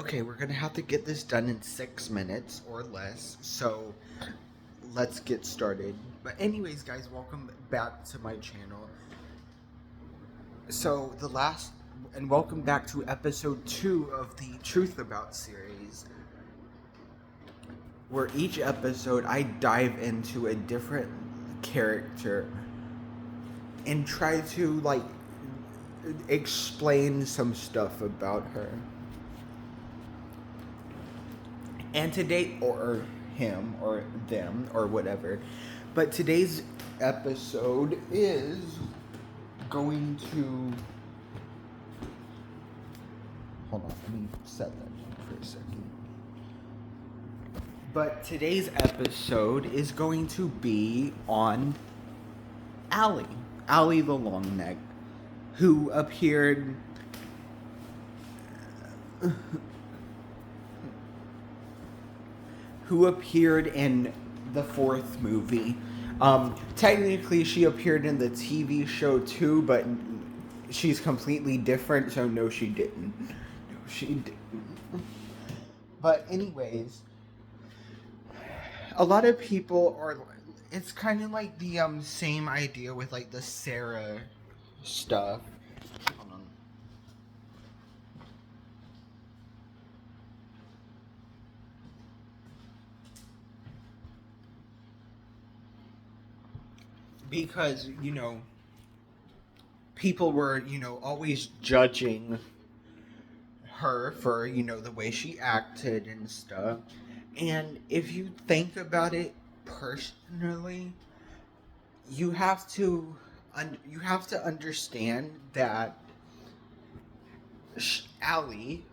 Okay, we're gonna have to get this done in 6 minutes or less, so let's get started. But anyways, guys, welcome back to my channel. So welcome back to episode 2 of the Truth About series, where each episode I dive into a different character and try to explain some stuff about her. And today, or him, or them, or whatever. But today's episode is going to. Hold on, let me set that for a second. But today's episode is going to be on Allie. Allie the Longneck, who appeared. Who appeared in the fourth movie. Technically, she appeared in the TV show too, but she's completely different, so no, she didn't. No, she didn't. But anyways, a lot of people are. It's kind of like the same idea with like the Sarah stuff. Hold on. Because, people were, always judging her for, the way she acted and stuff. And if you think about it personally, you have to understand that Allie,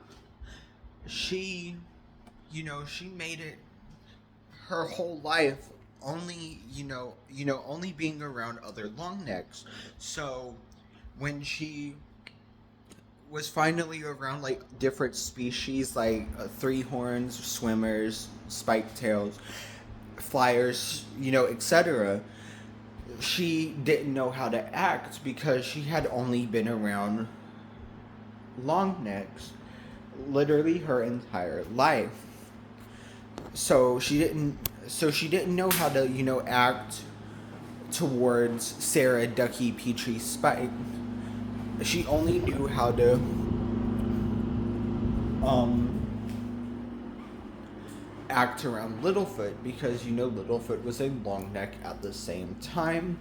she, she made it her whole life only only being around other long necks. So when she was finally around like different species like three horns, swimmers, spike tails, flyers, etc., she didn't know how to act because she had only been around long necks literally her entire life. So she didn't know how to, act towards Sarah Ducky Petrie Spike. She only knew how to act around Littlefoot because Littlefoot was a long neck at the same time.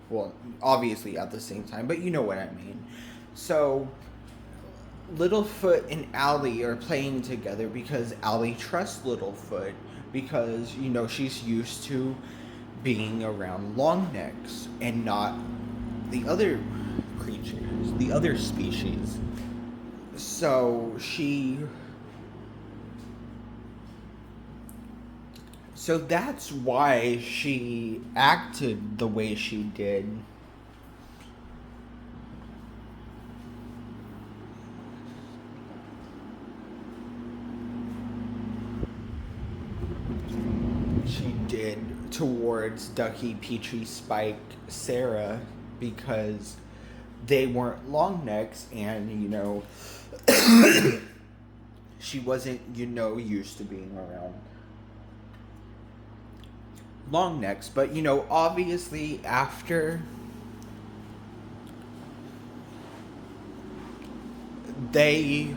Well, obviously at the same time, but you know what I mean. So Littlefoot and Allie are playing together because Allie trusts Littlefoot because, she's used to being around long necks and not the other creatures, the other species. So that's why she acted the way she did. She did towards Ducky, Petrie, Spike, Sarah, because they weren't long necks and, she wasn't, used to being around long necks. But, obviously after they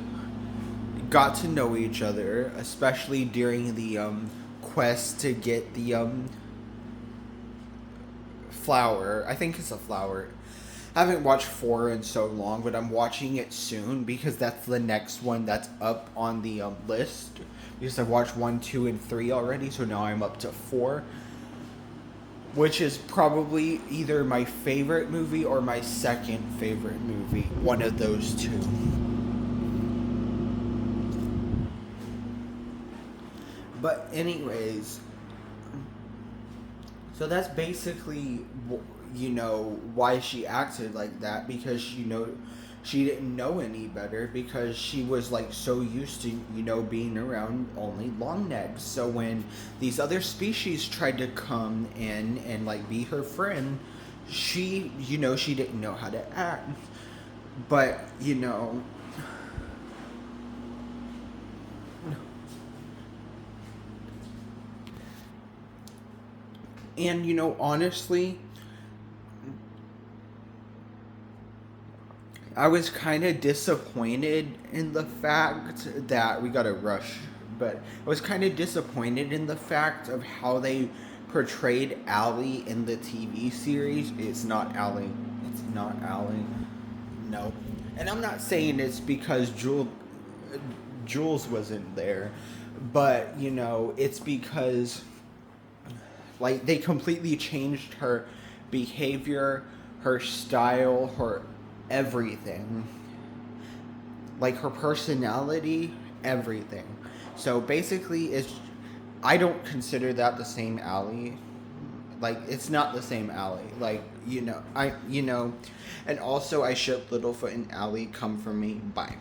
got to know each other, especially during the quest to get the flower. I think it's a flower. I haven't watched 4 in so long, but I'm watching it soon because that's the next one that's up on the list. Because I've watched 1, 2, and 3 already, so now I'm up to 4. Which is probably either my favorite movie or my second favorite movie. One of those two. But anyways, so that's basically, why she acted like that, because, she didn't know any better because she was, so used to, being around only long necks. So when these other species tried to come in and, be her friend, she didn't know how to act. But, And honestly, I was kind of disappointed in the fact that we got a rush, but I was kind of disappointed in the fact of how they portrayed Allie in the TV series. It's not Allie. It's not Allie. No. And I'm not saying it's because Jules wasn't there, but it's because like they completely changed her behavior, her style, her everything. Like her personality, everything. So basically it's I don't consider that the same Allie. Like it's not the same Allie. Like, and also I ship Littlefoot and Allie. Come for me. Bye.